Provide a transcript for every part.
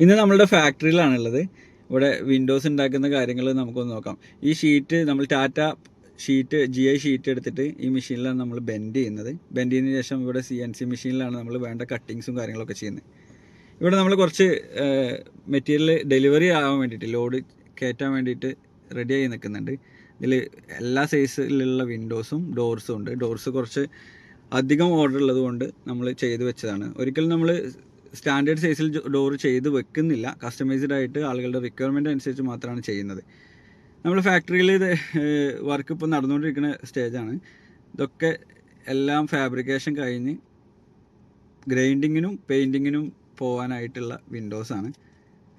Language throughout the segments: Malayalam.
ഇന്ന് നമ്മളുടെ ഫാക്ടറിയിലാണുള്ളത്. ഇവിടെ വിൻഡോസ് ഉണ്ടാക്കുന്ന കാര്യങ്ങൾ നമുക്കൊന്ന് നോക്കാം. ഈ ഷീറ്റ് നമ്മൾ ടാറ്റ ഷീറ്റ് GI ഷീറ്റ് എടുത്തിട്ട് ഈ മെഷീനിലാണ് നമ്മൾ ബെൻഡ് ചെയ്യുന്നത്. ബെൻഡ് ചെയ്തതിന് ശേഷം ഇവിടെ CNC മെഷീനിലാണ് നമ്മൾ വേണ്ട കട്ടിങ്സും കാര്യങ്ങളൊക്കെ ചെയ്യുന്നത്. ഇവിടെ നമ്മൾ കുറച്ച് മെറ്റീരിയൽ ഡെലിവറി ആവാൻ വേണ്ടിയിട്ട് ലോഡ് കയറ്റാൻ വേണ്ടിയിട്ട് റെഡിയായി നിൽക്കുന്നുണ്ട്. ഇതിൽ എല്ലാ സൈസിലുള്ള വിൻഡോസും ഡോർസും ഉണ്ട്. ഡോർസ് കുറച്ച് അധികം ഓർഡർ ഉള്ളത് കൊണ്ട് നമ്മൾ ചെയ്ത് വെച്ചതാണ്. ഒരിക്കലും നമ്മൾ സ്റ്റാൻഡേർഡ് സൈസിൽ ഡോർ ചെയ്ത് വെക്കുന്നില്ല. കസ്റ്റമൈസ്ഡ് ആയിട്ട് ആളുകളുടെ റിക്വയർമെൻറ്റ് അനുസരിച്ച് മാത്രമാണ് ചെയ്യുന്നത്. നമ്മൾ ഫാക്ടറിയിൽ ഇത് വർക്ക് ഇപ്പോൾ നടന്നുകൊണ്ടിരിക്കുന്ന സ്റ്റേജാണ്. ഇതൊക്കെ എല്ലാം ഫാബ്രിക്കേഷൻ കഴിഞ്ഞ് ഗ്രൈൻഡിങ്ങിനും പെയിൻറ്റിങ്ങിനും പോകാനായിട്ടുള്ള വിൻഡോസാണ്.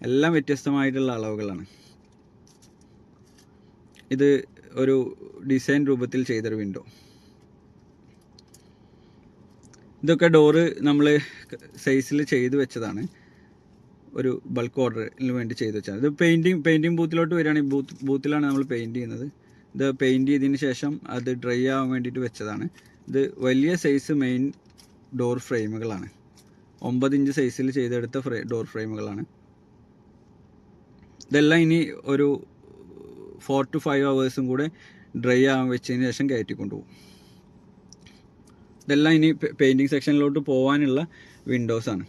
എല്ലാം വ്യത്യസ്തമായിട്ടുള്ള അളവുകളാണ്. ഇത് ഒരു ഡിസൈൻ രൂപത്തിൽ ചെയ്തൊരു വിൻഡോ. ഇതൊക്കെ ഡോറ് നമ്മൾ സൈസിൽ ചെയ്ത് വെച്ചതാണ്. ഒരു ബൾക്ക് ഓർഡറിന് വേണ്ടി ചെയ്ത് വെച്ചതാണ്. ഇത് പെയിൻറ്റിങ് ബൂത്തിലോട്ട് വരികയാണെങ്കിൽ ബൂത്തിലാണ് നമ്മൾ പെയിൻറ്റ് ചെയ്യുന്നത്. ഇത് പെയിൻറ്റ് ചെയ്തതിന് ശേഷം അത് ഡ്രൈ ആവാൻ വേണ്ടിയിട്ട് വെച്ചതാണ്. ഇത് വലിയ സൈസ് മെയിൻ ഡോർ ഫ്രെയിമുകളാണ്. 9 ഇഞ്ച് സൈസിൽ ചെയ്തെടുത്ത ഡോർ ഫ്രെയിമുകളാണ്. ഇതെല്ലാം ഇനി ഒരു 4 to 5 hours കൂടെ ഡ്രൈ ആവാൻ വെച്ചതിന് ശേഷം കയറ്റിക്കൊണ്ടുപോകും. ഇതെല്ലാം ഇനി പെയിൻറ്റിങ് സെക്ഷനിലോട്ട് പോകാനുള്ള വിൻഡോസാണ്.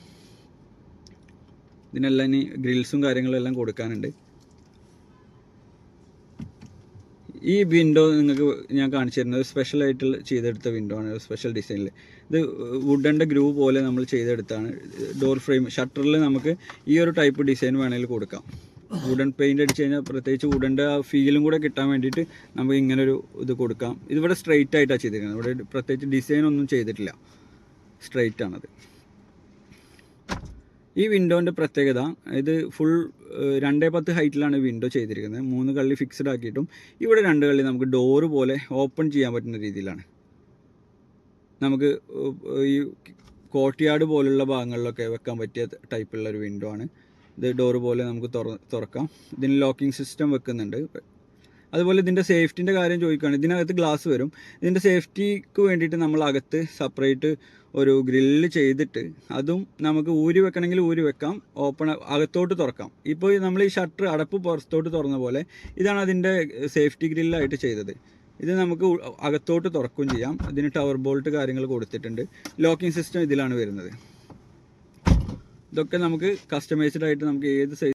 ഇതിനെല്ലാം ഇനി ഗ്രിൽസും കാര്യങ്ങളും എല്ലാം കൊടുക്കാനുണ്ട്. ഈ വിൻഡോ നിങ്ങൾക്ക് ഞാൻ കാണിച്ചു തരുന്നത് സ്പെഷ്യലായിട്ട് ചെയ്തെടുത്ത വിൻഡോ ആണ്. സ്പെഷ്യൽ ഡിസൈനിൽ ഇത് വുഡൻ്റെ ഗ്രൂവ് പോലെ നമ്മൾ ചെയ്തെടുത്താണ്. ഡോർ ഫ്രെയിം ഷട്ടറിൽ നമുക്ക് ഈ ഒരു ടൈപ്പ് ഡിസൈൻ വേണമെങ്കിൽ കൊടുക്കാം. വുഡൻ പെയിൻ്റ് അടിച്ച് കഴിഞ്ഞാൽ പ്രത്യേകിച്ച് വുഡൻ്റെ ആ ഫീലും കൂടെ കിട്ടാൻ വേണ്ടിയിട്ട് നമുക്ക് ഇങ്ങനൊരു ഇത് കൊടുക്കാം. ഇതിവിടെ സ്ട്രെയിറ്റ് ആയിട്ടാണ് ചെയ്തിരിക്കുന്നത്. ഇവിടെ പ്രത്യേകിച്ച് ഡിസൈൻ ഒന്നും ചെയ്തിട്ടില്ല, സ്ട്രെയിറ്റ് ആണത്. ഈ വിൻഡോൻ്റെ പ്രത്യേകത, ഇത് ഫുൾ 2x10 ഹൈറ്റിലാണ് വിൻഡോ ചെയ്തിരിക്കുന്നത്. 3 കള്ളി ഫിക്സ്ഡ് ആക്കിയിട്ടും ഇവിടെ 2 കള്ളി നമുക്ക് ഡോറ് പോലെ ഓപ്പൺ ചെയ്യാൻ പറ്റുന്ന രീതിയിലാണ്. നമുക്ക് ഈ കോർട്ട്യാർഡ് പോലുള്ള ഭാഗങ്ങളിലൊക്കെ വെക്കാൻ പറ്റിയ ടൈപ്പുള്ള ഒരു വിൻഡോ ആണ്. ഇത് ഡോറ് പോലെ നമുക്ക് തുറക്കാം. ഇതിന് ലോക്കിംഗ് സിസ്റ്റം വെക്കുന്നുണ്ട്. അതുപോലെ ഇതിൻ്റെ സേഫ്റ്റിൻ്റെ കാര്യം ചോദിക്കുകയാണ്. ഇതിനകത്ത് ഗ്ലാസ് വരും. ഇതിൻ്റെ സേഫ്റ്റിക്ക് വേണ്ടിയിട്ട് നമ്മൾ അകത്ത് സെപ്പറേറ്റ് ഒരു ഗ്രില്ല് ചെയ്തിട്ട് അതും നമുക്ക് ഊരി വെക്കണമെങ്കിൽ ഊരി വെക്കാം, അകത്തോട്ട് തുറക്കാം. ഇപ്പോൾ നമ്മൾ ഈ ഷട്ടർ അടപ്പ് പുറത്തോട്ട് തുറന്ന പോലെ ഇതാണ് അതിൻ്റെ സേഫ്റ്റി ഗ്രില്ലായിട്ട് ചെയ്തത്. ഇത് നമുക്ക് അകത്തോട്ട് തുറക്കുകയും ചെയ്യാം. ഇതിന് ടവർ ബോൾട്ട് കാര്യങ്ങൾ കൊടുത്തിട്ടുണ്ട്. ലോക്കിംഗ് സിസ്റ്റം ഇതിലാണ് വരുന്നത്. ഇതൊക്കെ നമുക്ക് കസ്റ്റമൈസ്ഡ് ആയിട്ട് നമുക്ക് ഏത് സൈസ്